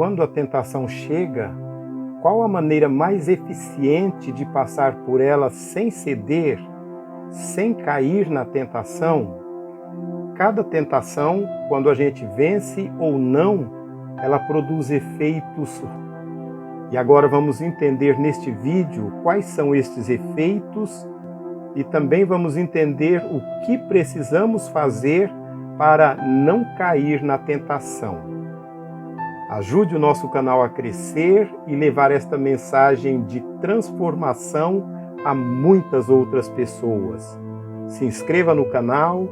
quando a tentação chega, qual a maneira mais eficiente de passar por ela sem ceder, sem cair na tentação? Cada tentação, quando a gente vence ou não, ela produz efeitos. E agora vamos entender neste vídeo quais são estes efeitos e também vamos entender o que precisamos fazer para não cair na tentação. Ajude o nosso canal a crescer e levar esta mensagem de transformação a muitas outras pessoas. Se inscreva no canal,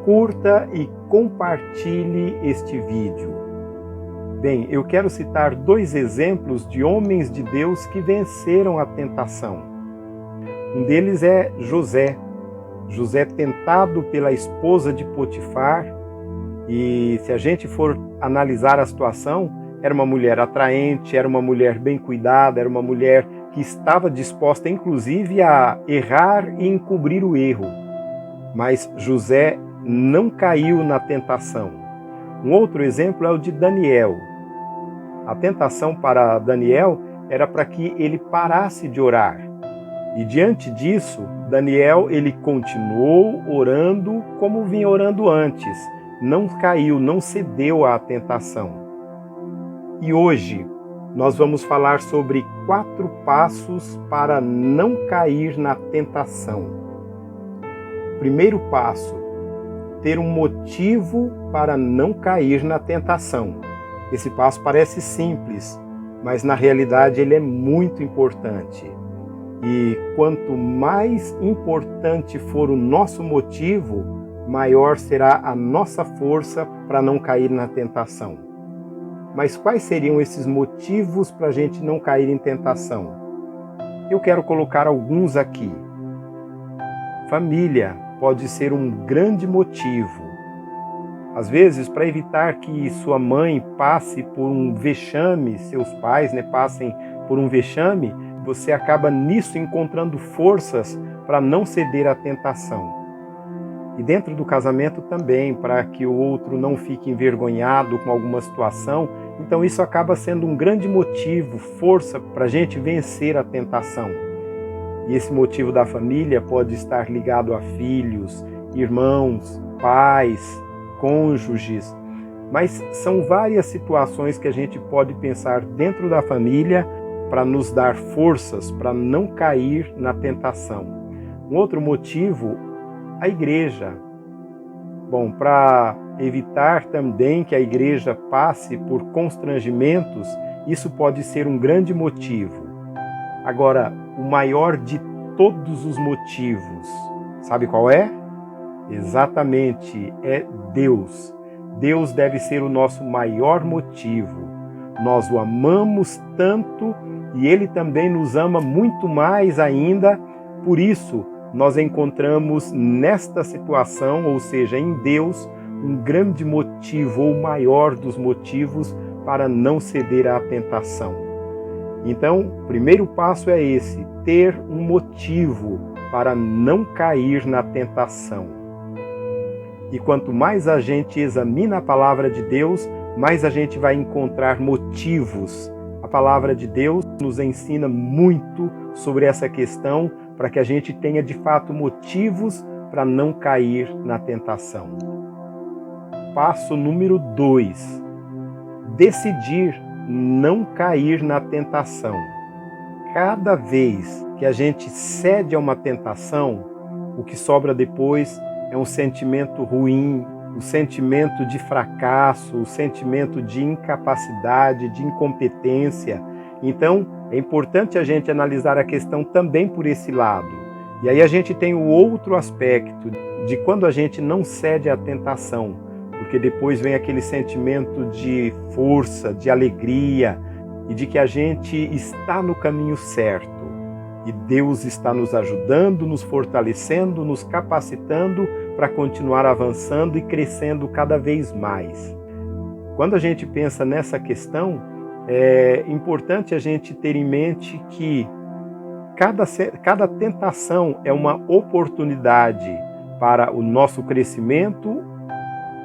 curta e compartilhe este vídeo. Bem, eu quero citar 2 exemplos de homens de Deus que venceram a tentação. Um deles é José. José tentado pela esposa de Potifar, e se a gente for analisar a situação, era uma mulher atraente, era uma mulher bem cuidada, era uma mulher que estava disposta inclusive a errar e encobrir o erro. Mas José não caiu na tentação. Um outro exemplo é o de Daniel. A tentação para Daniel era para que ele parasse de orar. E diante disso, Daniel ele continuou orando como vinha orando antes. Não caiu, não cedeu à tentação. E hoje nós vamos falar sobre 4 passos para não cair na tentação. Primeiro passo: ter um motivo para não cair na tentação. Esse passo parece simples, mas na realidade ele é muito importante. E quanto mais importante for o nosso motivo, maior será a nossa força para não cair na tentação. Mas quais seriam esses motivos para a gente não cair em tentação? Eu quero colocar alguns aqui. Família pode ser um grande motivo. Às vezes, para evitar que sua mãe passe por um vexame, seus pais passem por um vexame, você acaba nisso encontrando forças para não ceder à tentação. E dentro do casamento também, para que o outro não fique envergonhado com alguma situação. Então isso acaba sendo um grande motivo, força para a gente vencer a tentação. E esse motivo da família pode estar ligado a filhos, irmãos, pais, cônjuges. Mas são várias situações que a gente pode pensar dentro da família para nos dar forças para não cair na tentação. Um outro motivo, a igreja. Bom, para evitar também que a igreja passe por constrangimentos, isso pode ser um grande motivo. Agora, o maior de todos os motivos, sabe qual é? Exatamente, é Deus. Deus deve ser o nosso maior motivo. Nós o amamos tanto e Ele também nos ama muito mais ainda, por isso, nós encontramos nesta situação, ou seja, em Deus, um grande motivo ou maior dos motivos para não ceder à tentação. Então, o primeiro passo é esse: ter um motivo para não cair na tentação. E quanto mais a gente examina a palavra de Deus, mais a gente vai encontrar motivos. A palavra de Deus nos ensina muito sobre essa questão, para que a gente tenha de fato motivos para não cair na tentação. Passo número 2: decidir não cair na tentação. Cada vez que a gente cede a uma tentação, o que sobra depois é um sentimento ruim, o sentimento de fracasso, o sentimento de incapacidade, de incompetência. Então, é importante a gente analisar a questão também por esse lado. E aí a gente tem o outro aspecto de quando a gente não cede à tentação, porque depois vem aquele sentimento de força, de alegria e de que a gente está no caminho certo. E Deus está nos ajudando, nos fortalecendo, nos capacitando para continuar avançando e crescendo cada vez mais. Quando a gente pensa nessa questão, é importante a gente ter em mente que cada tentação é uma oportunidade para o nosso crescimento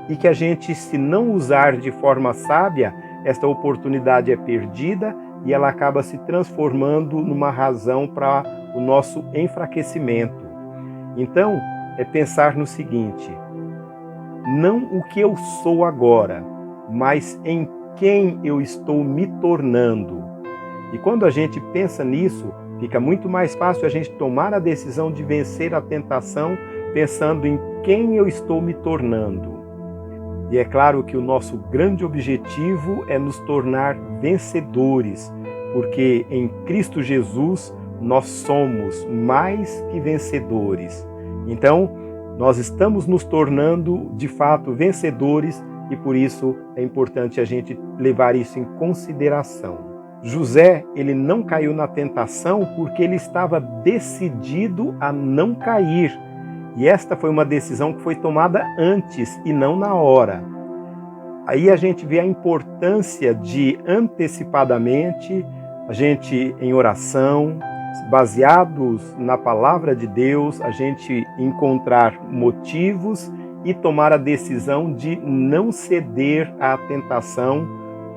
e que a gente, se não usar de forma sábia, esta oportunidade é perdida e ela acaba se transformando numa razão para o nosso enfraquecimento. Então, é pensar no seguinte: não o que eu sou agora, mas em quem eu estou me tornando. E quando a gente pensa nisso, fica muito mais fácil a gente tomar a decisão de vencer a tentação pensando em quem eu estou me tornando. E é claro que o nosso grande objetivo é nos tornar vencedores, porque em Cristo Jesus nós somos mais que vencedores. Então, nós estamos nos tornando de fato vencedores e por isso é importante a gente levar isso em consideração. José, ele não caiu na tentação porque ele estava decidido a não cair. E esta foi uma decisão que foi tomada antes e não na hora. Aí a gente vê a importância de antecipadamente, a gente em oração, baseados na palavra de Deus, a gente encontrar motivos e tomar a decisão de não ceder à tentação,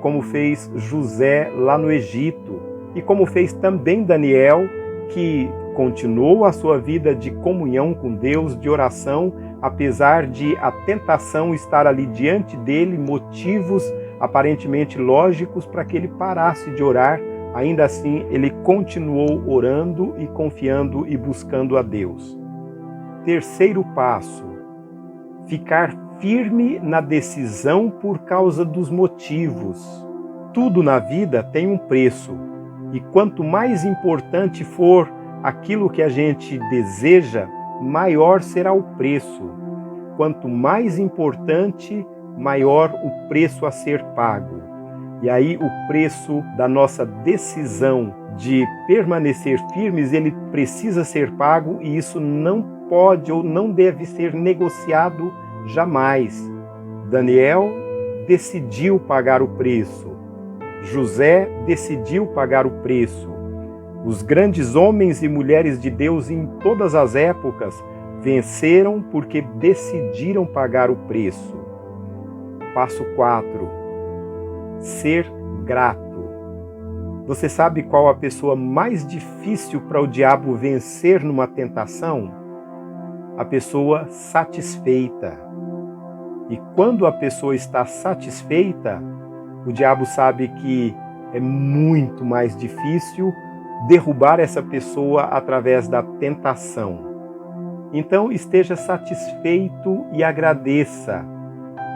como fez José lá no Egito e como fez também Daniel, que continuou a sua vida de comunhão com Deus, de oração, apesar de a tentação estar ali diante dele, motivos aparentemente lógicos para que ele parasse de orar. Ainda assim, ele continuou orando e confiando e buscando a Deus. Terceiro passo: ficar firme na decisão por causa dos motivos. Tudo na vida tem um preço, e quanto mais importante for aquilo que a gente deseja, maior será o preço. Quanto mais importante, maior o preço a ser pago. E aí o preço da nossa decisão de permanecer firmes, ele precisa ser pago e isso não pode ou não deve ser negociado jamais. Daniel decidiu pagar o preço. José decidiu pagar o preço. Os grandes homens e mulheres de Deus em todas as épocas venceram porque decidiram pagar o preço. Passo 4. Ser grato. Você sabe qual a pessoa mais difícil para o diabo vencer numa tentação? A pessoa satisfeita. E quando a pessoa está satisfeita, o diabo sabe que é muito mais difícil derrubar essa pessoa através da tentação. Então esteja satisfeito e agradeça.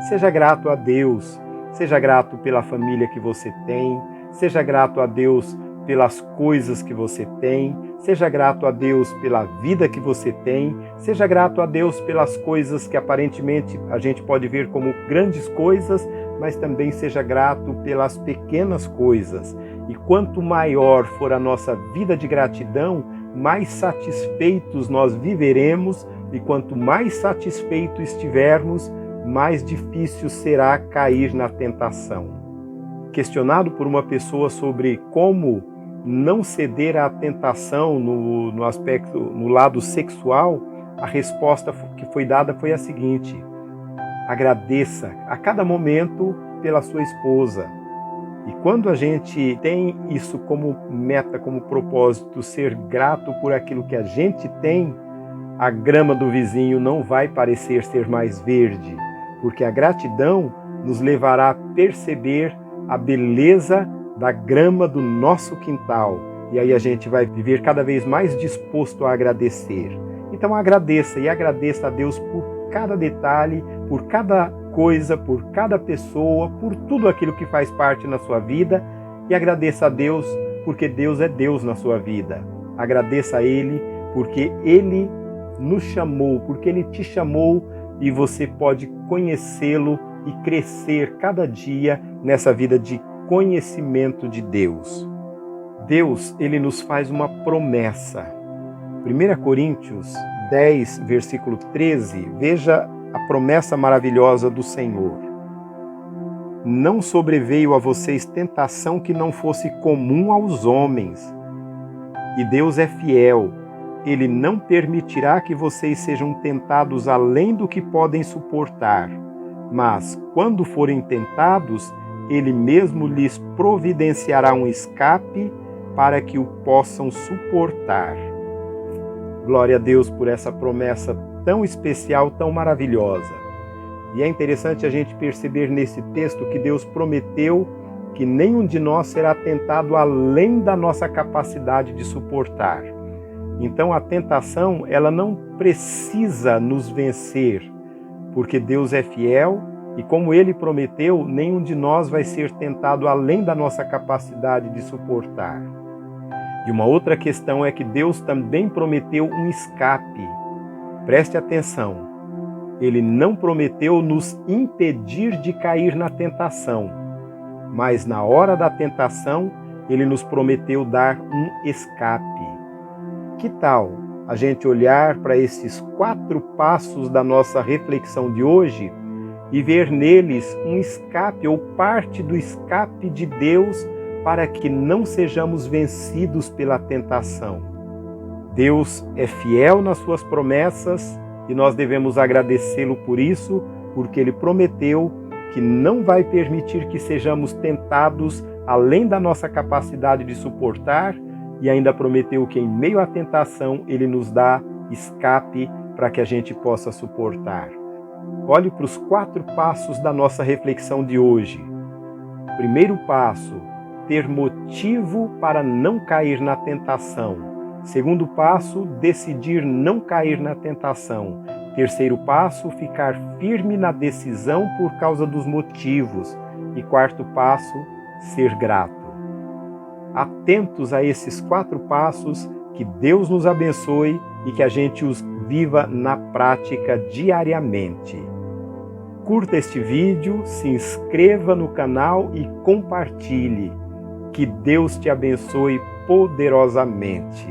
Seja grato a Deus, seja grato pela família que você tem, seja grato a Deus pelas coisas que você tem, seja grato a Deus pela vida que você tem, seja grato a Deus pelas coisas que aparentemente a gente pode ver como grandes coisas, mas também seja grato pelas pequenas coisas. E quanto maior for a nossa vida de gratidão, mais satisfeitos nós viveremos, e quanto mais satisfeitos estivermos, mais difícil será cair na tentação. Questionado por uma pessoa sobre como não ceder à tentação no aspecto, no lado sexual, a resposta que foi dada foi a seguinte: agradeça a cada momento pela sua esposa. E quando a gente tem isso como meta, como propósito, ser grato por aquilo que a gente tem, a grama do vizinho não vai parecer ser mais verde, porque a gratidão nos levará a perceber a beleza da grama do nosso quintal. E aí a gente vai viver cada vez mais disposto a agradecer. Então agradeça, e agradeça a Deus por cada detalhe, por cada coisa, por cada pessoa, por tudo aquilo que faz parte na sua vida, e agradeça a Deus porque Deus é Deus na sua vida. Agradeça a Ele porque Ele nos chamou, porque Ele te chamou, e você pode conhecê-lo e crescer cada dia nessa vida de conhecimento de Deus. Deus, Ele nos faz uma promessa. 1 Coríntios 10, versículo 13, veja a promessa maravilhosa do Senhor. Não sobreveio a vocês tentação que não fosse comum aos homens. E Deus é fiel. Ele não permitirá que vocês sejam tentados além do que podem suportar. Mas, quando forem tentados, Ele mesmo lhes providenciará um escape para que o possam suportar. Glória a Deus por essa promessa tão especial, tão maravilhosa. E é interessante a gente perceber nesse texto que Deus prometeu que nenhum de nós será tentado além da nossa capacidade de suportar. Então a tentação, ela não precisa nos vencer, porque Deus é fiel e como Ele prometeu, nenhum de nós vai ser tentado além da nossa capacidade de suportar. E uma outra questão é que Deus também prometeu um escape. Preste atenção, Ele não prometeu nos impedir de cair na tentação, mas na hora da tentação, Ele nos prometeu dar um escape. Que tal a gente olhar para esses 4 passos da nossa reflexão de hoje e ver neles um escape ou parte do escape de Deus para que não sejamos vencidos pela tentação? Deus é fiel nas suas promessas e nós devemos agradecê-lo por isso, porque Ele prometeu que não vai permitir que sejamos tentados além da nossa capacidade de suportar e ainda prometeu que em meio à tentação Ele nos dá escape para que a gente possa suportar. Olhe para os 4 passos da nossa reflexão de hoje. Primeiro passo, ter motivo para não cair na tentação. Segundo passo, decidir não cair na tentação. Terceiro passo, ficar firme na decisão por causa dos motivos. E quarto passo, ser grato. Atentos a esses 4 passos, que Deus nos abençoe e que a gente os viva na prática diariamente. Curta este vídeo, se inscreva no canal e compartilhe. Que Deus te abençoe poderosamente.